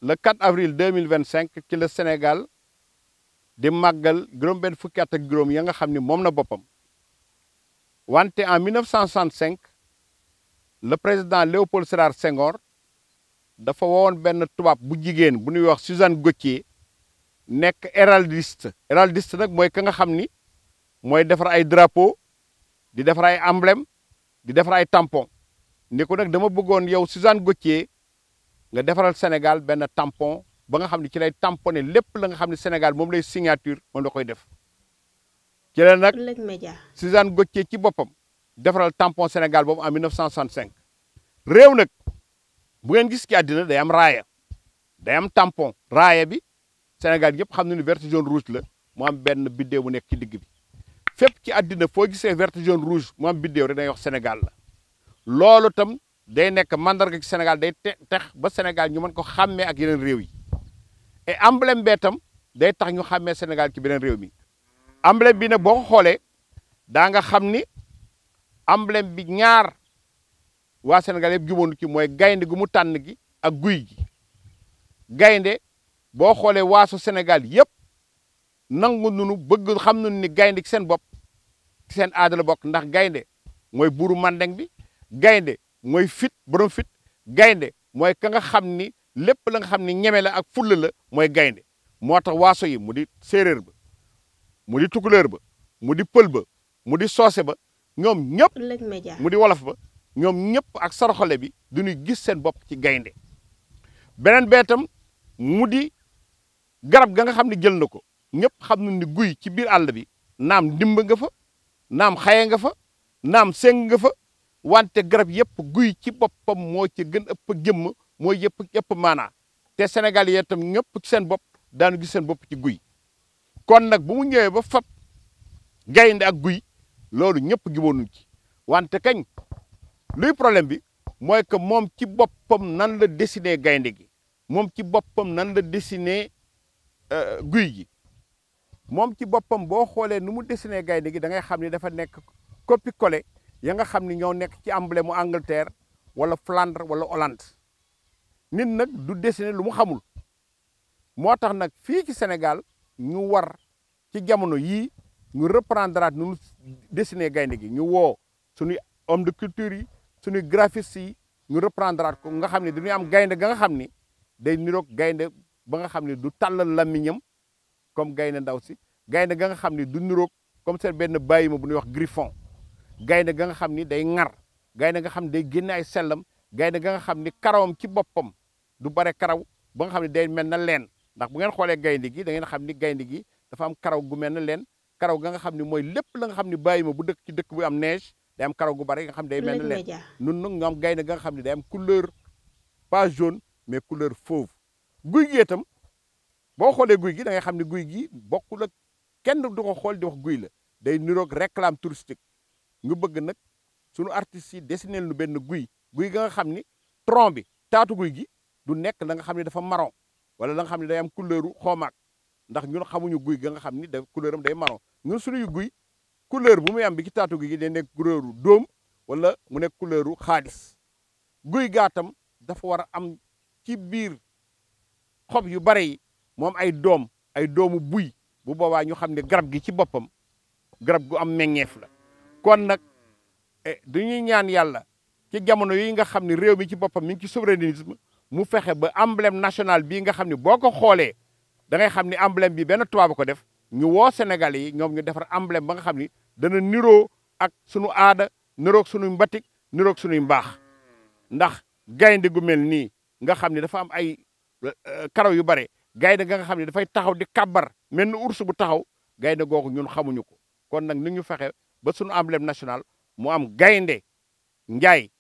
le 4 avril 2025 ci le Sénégal di màggal juróom-benn fukki at ak juróom ya nga xam ni moom na boppam wante en 1965 le président Léopold Sédar Senghor dafa wowoon benn tubaab bu jigéen bu ñuy wax Suzanne Gauthier nekk héraldiste nag mooy ka nga xam ni mooy defar ay drapeau di defar ay emblème di defar ay tampon ni ko nag dama bëggoon yow Suzanne Gauthier nga defaral Sénégal benn tampon ba nga xam ne ci lay tamponné lépp la nga xam ne Sénégal moom lay signature moom la koy def ci la nag Suzanne Gauthier ci boppam defaral tampon Sénégal boobu en 1965 réew nag bu ngeen gis ci àddina day am raaya day am tampon raaya bi Sénégal yëpp xam na ni vert jaune rouge la mu am benn biddéew bu nekk ci digg bi fépp ci àddina foo gisee vert jaune rouge mu am biddéew rek day wax Sénégal la loolu tam day nekk mandarga ci Sénégal day tax ba Sénégal ñu mën ko xàmmee ak yeneen réew yi et emblème bee tam day tax ñu xàmmee Sénégal ci beneen réew mi emblème bi nag boo ko xoolee daa nga xam ni emblème bi ñaar waa Sénégal yëpp juboonu ci mooy gaynde gu mu tànn gi ak guy gi gaynde boo xoolee waasu Sénégal yëpp nangu nunu bëgg xam nunu ni gaynde ci seen bopp ci seen aada la bokk ndax gaynde mooy buuru mandeng bi gaynde mooy fit borom fit gaynde mooy ka nga xam ni lépp la nga xam ni ñeme la ak fulla la mooy gaynde moo tax waaso yi mu di séeréer ba mu di tukulóor ba mu di pël ba mu di soose ba ñoom ñëpp mu di wolof ba ñoom ñëpp ak saraxole bi du ñuy gis seen bopp ci gaynde beneen beetam mu di garab ga nga xam ne jël na ko ñëpp xam nañ ni guy ci biir àll bi naam ndimba nga fa naam xaye nga fa naam seng nga fa wante garab yëpp guy ci boppam moo ci gën ëpp jëmm moo yëpp maanaa te Sénégal yi itam ñëpp ci seen bopp daanu gis seen bopp ci guy kon nag bu mu ñëwee ba fab gaynde ak guy loolu ñëpp giboonuñ ci wante kañ luy problème bi mooy que moom ci boppam nan la dessiné gaynde gi moom ci boppam nan la dessiné guy gi moom ci boppam boo xoolee nu mu dessiné gaynde gi da ngay xam ni dafa nekk copier-coller ya nga xam ni ñoo nekk ci emblème mu Angleterre wala Flandre wala Hollande nit nag du dessiné lu mu xamul moo tax nag fii ci Sénégal ñu war ci jamono yii ñu reprendre nu mu dessiné gaynde gi ñu woo suñuy homme de culture yi suñuy graphiste yi ñu reprendre ko nga xam ne dañuy am gaynde ga nga xam ni day niroog gaynde ba nga xam ne du tàllal làmmiñam comme gaynde ndaw si gaynde ga nga xam ni du niroog comme seen benn bàyyi ma bu ñuy wax griffon gaynde ga nga xam ni day ŋar gaynde nga xam ne day génne ay sellam gaynde ga nga xam ni karawam ci boppam du bare karaw ba nga xam ne day mel na leen ndax bu ngeen xoolee gaynde gi da ngeen xam ni gaynde gi dafa am karaw gu mel na leen karaw ga nga xam ni mooy lépp la nga xam ni bàyyi ma bu dëkk ci dëkk bu am neige day am karaw gu bare nga xam ne day mel na leen nun nag ñoom gaynde ga nga xam ne day am couleur pas jaune mais couleur fauve guy gi itam boo xoolee guy gi da ngay xam ne guy gi bokkul ak kenn du ko xool di wax guy la day niroog réclame touristique ñu bëgg nag sunu artistes yi dessiné lu benn guy ga nga xam ni tronc bi taatu guy gi du nekk la nga xam ne dafa marron wala la nga xam ne day am couleur u xoomaak ndax ñun xamuñu guy ga nga xam ni da couleur am day marron ñun suñuy guy couleur bu muy am bi ci taatu guy gi day nekk couleur u dóom wala mu nekk couleur u xaalis guy gaatam dafa war a am ci biir xob yu bare yi moom ay doomu buy bu boobaa ñu xam ne garab gi ci boppam garab gu am meññeef la kon nag dañuy ñaan yàlla ci jamono yi nga xam ne réew mi ci boppam mi ngi ci souverainisme mu fexe ba emblème national bii nga xam ne boo ko xoolee da ngay xam ne emblème bi benn tubaab ko def ñu woo Sénégalais yi ñoom ñu defar emblème ba nga xam ni dana niroo ak sunu aada niroog sunuy mbatik niroog sunuy mbaax ndax gaynde gu mel nii nga xam ne dafa am ay karaw yu bare gaynde nga xam ne dafay taxaw di kàbbar mel ni ours bu taxaw gaynde googu ñun xamuñu ko kon nag ni ñu fexe ba sunu emblème national mu am gaynde njaay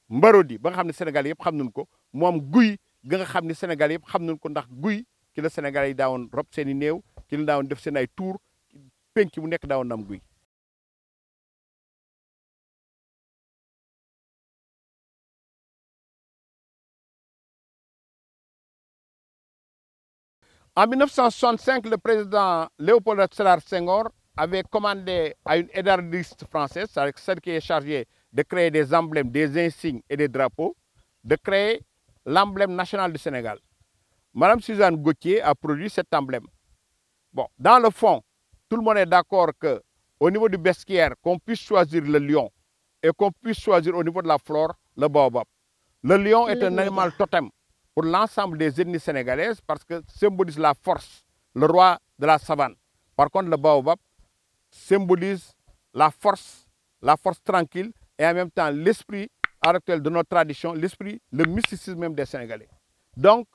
mbarodi ba nga xam ne Sénégal yëpp xam nañ ko mu am guy ga nga xam ne Sénégal yëpp xam nañ ko ndax guy ci la Sénégal yi daawoon rob seen i néew ci la daawoon def seen ay tour penc bu nekk daawoon na am guy. En 1965, le président Léopold Sédar Senghor avait commandé à une édardiste française, celle qui est chargée de créer des emblèmes, des insignes et des drapeaux, de créer l'emblème national du Sénégal. Madame Suzanne Gauthier a produit cet emblème. Bon, dans le fond, tout le monde est d'accord qu'au niveau du bestiaire, qu'on puisse choisir le lion et qu'on puisse choisir au niveau de la flore le baobab. Le lion est un animal totem pour l'ensemble des ethnies sénégalaises parce que symbolise la force, le roi de la savane. Par contre, le baobab symbolise la force tranquille et en même temps l'esprit actuel de notre tradition, l'esprit, le mysticisme même des Sénégalais. Donc,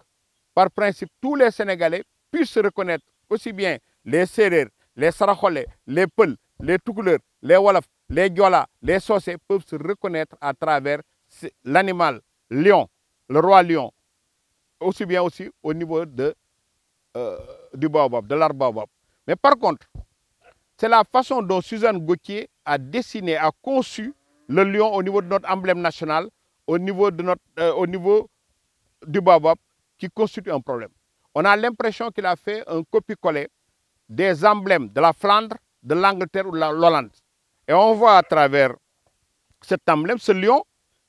par principe, tous les Sénégalais puissent se reconnaître, aussi bien les Sérères, les Saraxolé, les Peuls, les Toucouleurs, les Wolofs, les Diola, les Socé peuvent se reconnaître à travers l'animal lion, le roi lion, aussi bien aussi au niveau du baobab, de l'arbre baobab. Mais par contre, c'est la façon dont Suzanne Gauthier a dessiné, a conçu le lion au niveau de notre emblème national, au niveau du baobab, qui constitue un problème. On a l'impression qu'il a fait un copier-coller des emblèmes de la Flandre, de l'Angleterre ou de l'Hollande. Et on voit à travers cet emblème, ce lion,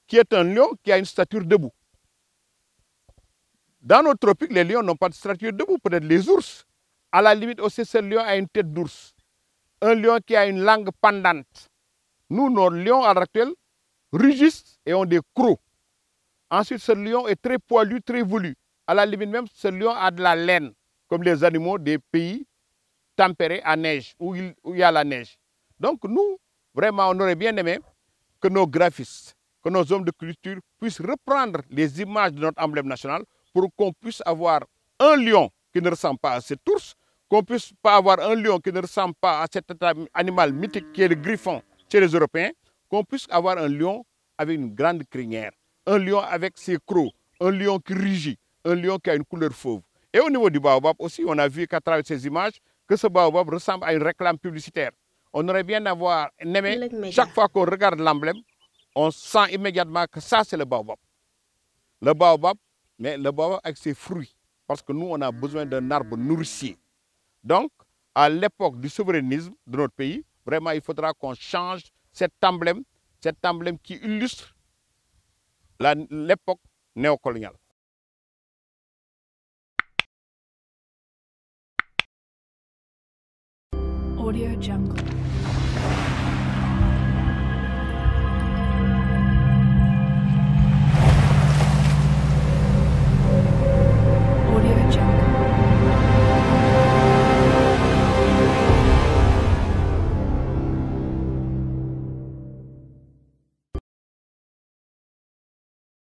qui est un lion qui a une stature debout. Dans nos tropiques, les lions n'ont pas de stature debout, peut-être les ours. À la limite aussi, ce lion a une tête d'ours. Un lion qui a une langue pendante. Nous, nos lions à l'heure actuelle, rugissent et ont des crocs. Ensuite, ce lion est très poilu, très velu. À la limite même, ce lion a de la laine, comme les animaux des pays tempérés à neige, où il y a la neige. Donc nous, vraiment, on aurait bien aimé que nos graphistes, que nos hommes de culture puissent reprendre les images de notre emblème national pour qu'on puisse avoir un lion qui ne ressemble pas à cet ours, qu'on puisse pas avoir un lion qui ne ressemble pas à cet animal mythique qui est le griffon chez les Européens, qu'on puisse avoir un lion avec une grande crinière, un lion avec ses crocs, un lion qui rugit, un lion qui a une couleur fauve. Et au niveau du baobab aussi, on a vu qu'à travers ces images, que ce baobab ressemble à une réclame publicitaire. On aurait bien aimé, chaque fois qu'on regarde l'emblème, on sent immédiatement que ça, c'est le baobab. Le baobab, mais le baobab avec ses fruits. Parce que nous, on a besoin d'un arbre nourricier. Donc, à l'époque du souverainisme de notre pays, vraiment, il faudra qu'on change cet emblème qui illustre l'époque néocoloniale. Audio Jungle.